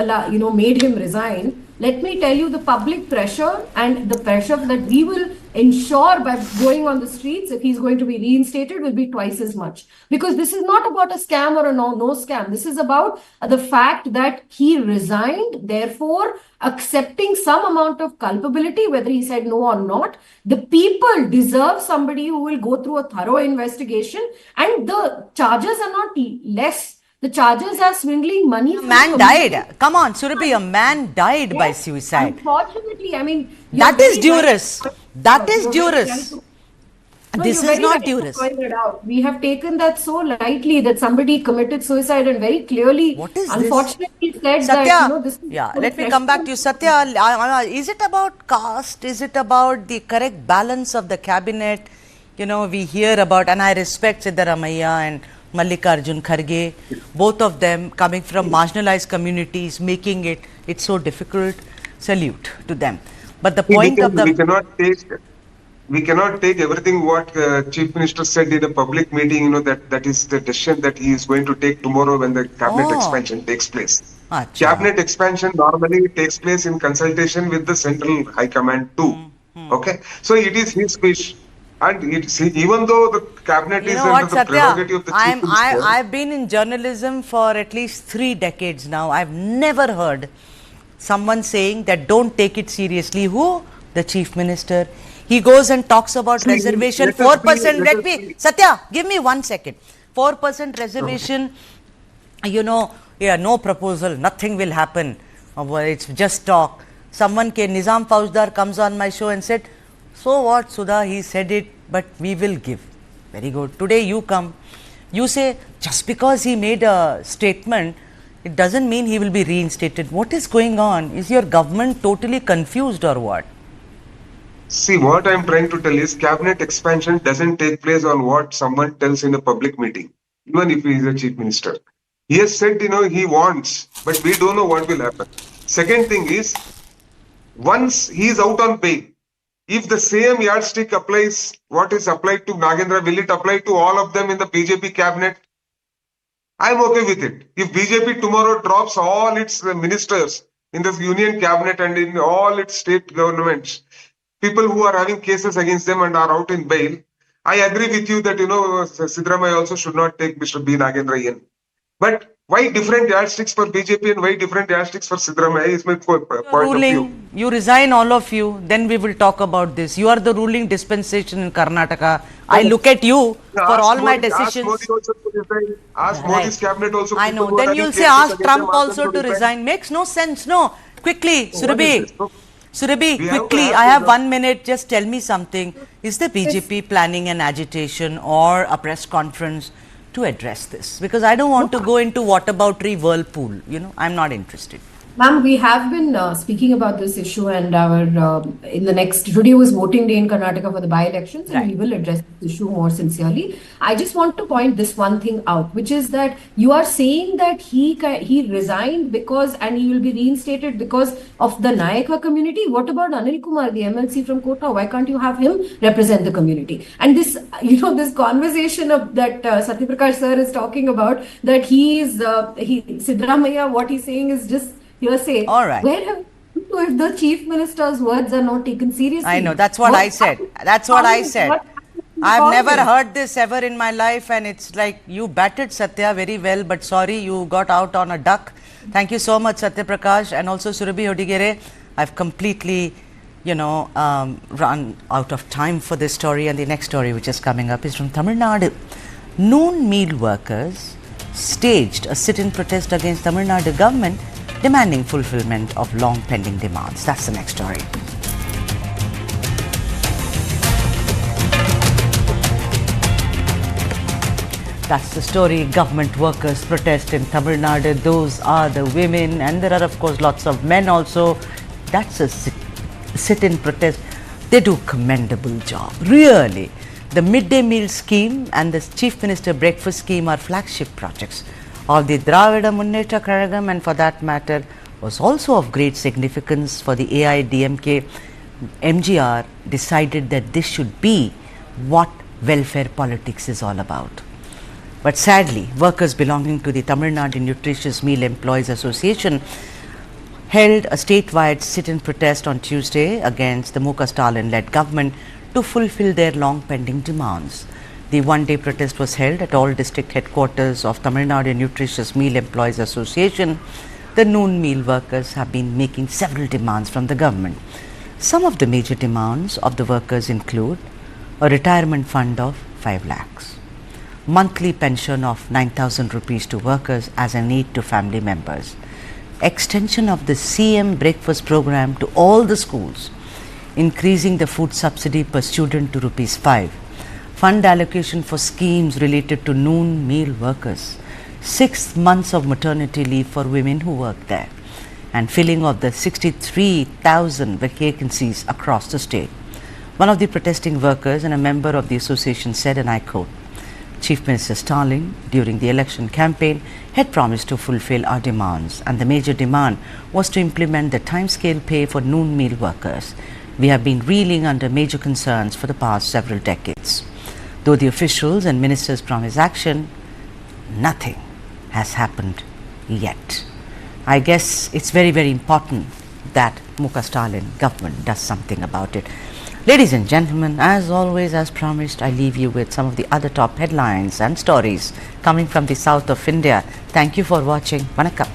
[SPEAKER 21] made him resign, let me tell you, the public pressure and the pressure that we will ensure by going on the streets if he's going to be reinstated will be twice as much. Because this is not about a scam or a no scam. This is about the fact that he resigned, therefore accepting some amount of culpability, whether he said no or not. The people deserve somebody who will go through a thorough investigation, and the charges are not less. The charges are swindling money.
[SPEAKER 1] A man died. Come on, Surabhi, a man died by suicide.
[SPEAKER 21] Unfortunately, I mean...
[SPEAKER 1] That is duress. That is duress. This is not duress.
[SPEAKER 21] We have taken that so lightly that somebody committed suicide and very clearly, unfortunately, said
[SPEAKER 1] Satya,
[SPEAKER 21] that, this is
[SPEAKER 1] let me come back to you. Satya, is it about caste? Is it about the correct balance of the cabinet? You know, we hear about, and I respect Siddaramaiah and Mallikarjun Kharge, both of them coming from marginalized communities, making it's so difficult. Salute to them. But the point of the...
[SPEAKER 20] We cannot take everything what Chief Minister said in a public meeting, that is the decision that he is going to take tomorrow when the cabinet expansion takes place. Cabinet expansion normally takes place in consultation with the Central High Command too. Okay? So it is his wish. And even though the cabinet is under the prerogative of the Chief Minister...
[SPEAKER 1] I've been in journalism for at least 3 decades now. I've never heard someone saying that don't take it seriously. Who? The Chief Minister. He goes and talks about reservation, 4%. Satya, give me 1 second. 4% reservation, no proposal, nothing will happen. It's just talk. Someone, Nizam Faujdar, comes on my show and said, so what, Sudha, he said it, but we will give. Very good. Today you come, you say, just because he made a statement, it doesn't mean he will be reinstated. What is going on? Is your government totally confused or what?
[SPEAKER 20] See, what I'm trying to tell is cabinet expansion doesn't take place on what someone tells in a public meeting, even if he is a Chief Minister. He has said, he wants, but we don't know what will happen. Second thing is, once he is out on bail, if the same yardstick applies, what is applied to Nagendra, will it apply to all of them in the BJP cabinet? I'm okay with it. If BJP tomorrow drops all its ministers in the union cabinet and in all its state governments, people who are having cases against them and are out in bail, I agree with you that, Siddaramaiah also should not take Mr. B Nagendra in. But why different yardsticks for BJP and why different yardsticks for Siddaramaiah is my point of view.
[SPEAKER 1] You resign, all of you, then we will talk about this. You are the ruling dispensation in Karnataka. I look at you for all my decisions.
[SPEAKER 20] Ask Modi also to resign. Ask Modi's cabinet also.
[SPEAKER 1] I know. Then you'll say ask Trump also to resign. Makes no sense. No. Quickly, Surabhi. Surabhi, quickly, I have 1 minute. Just tell me something. Is the BJP planning an agitation or a press conference to address this? Because I don't want to go into whataboutery whirlpool. I'm not interested.
[SPEAKER 21] Ma'am, we have been speaking about this issue, and in the next today was voting day in Karnataka for the by-elections, and we will address this issue more sincerely. I just want to point this one thing out, which is that you are saying that he resigned because, and he will be reinstated because of the Nayaka community. What about Anil Kumar, the MLC from Kota? Why can't you have him represent the community? And this, this conversation of that Satyaprakash sir is talking about, that Siddaramaiah, what he's saying is just hearsay.
[SPEAKER 1] All right.
[SPEAKER 21] Where have if the Chief Minister's words are not taken seriously?
[SPEAKER 1] I know. That's what I said. That's what I said. I've never heard this ever in my life, and it's like you batted Satya very well, but sorry, you got out on a duck. Thank you so much, Satya Prakash, and also Surabhi Hodigere. I've completely, run out of time for this story, and the next story which is coming up is from Tamil Nadu. Noon meal workers staged a sit-in protest against Tamil Nadu government demanding fulfillment of long pending demands. That's the next story. That's the story. Government workers protest in Tamil Nadu. Those are the women, and there are of course lots of men also. That's a sit-in protest. They do commendable job, really. The midday meal scheme and the Chief Minister breakfast scheme are flagship projects of the Dravida Munneta Kazhagam, and for that matter was also of great significance for the AIDMK. MGR decided that this should be what welfare politics is all about. But sadly, workers belonging to the Tamil Nadu Nutritious Meal Employees Association held a statewide sit-in protest on Tuesday against the M.K. Stalin-led government to fulfill their long-pending demands. The one-day protest was held at all district headquarters of Tamil Nadu Nutritious Meal Employees Association. The noon meal workers have been making several demands from the government. Some of the major demands of the workers include a retirement fund of 5 lakhs, monthly pension of 9,000 rupees to workers as an aid to family members, extension of the CM breakfast program to all the schools, increasing the food subsidy per student to rupees 5, fund allocation for schemes related to noon meal workers, 6 months of maternity leave for women who work there, and filling of the 63,000 vacancies across the state. One of the protesting workers and a member of the association said, and I quote, Chief Minister Stalin during the election campaign had promised to fulfill our demands, and the major demand was to implement the time-scale pay for noon meal workers. We have been reeling under major concerns for the past several decades. Though the officials and ministers promise action, nothing has happened yet. I guess it's very, very important that M.K. Stalin government does something about it. Ladies and gentlemen, as always, as promised, I leave you with some of the other top headlines and stories coming from the south of India. Thank you for watching. Vanakkam.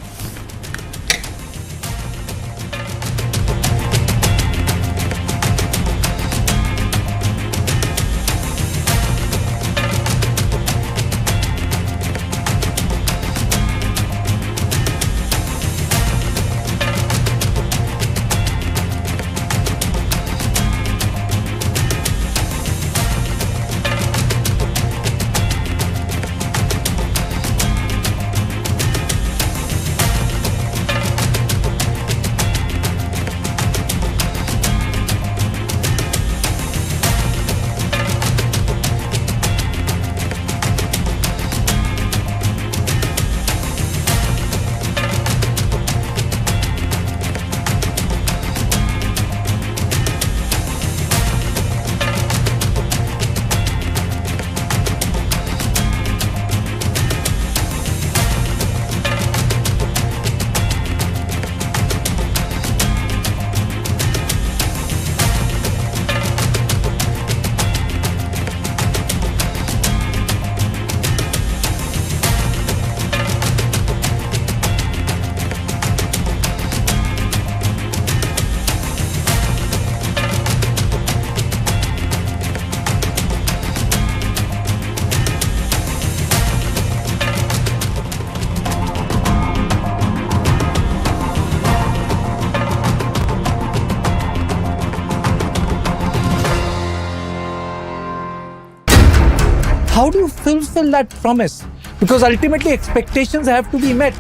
[SPEAKER 13] How do you fulfill that promise? Because ultimately expectations have to be met.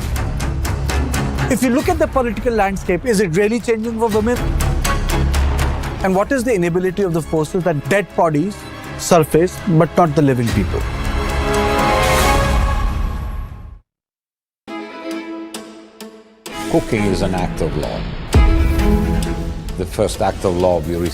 [SPEAKER 13] If you look at the political landscape, is it really changing for women? And what is the inability of the forces that dead bodies surface but not the living people?
[SPEAKER 14] Cooking is an act of law. The first act of law we receive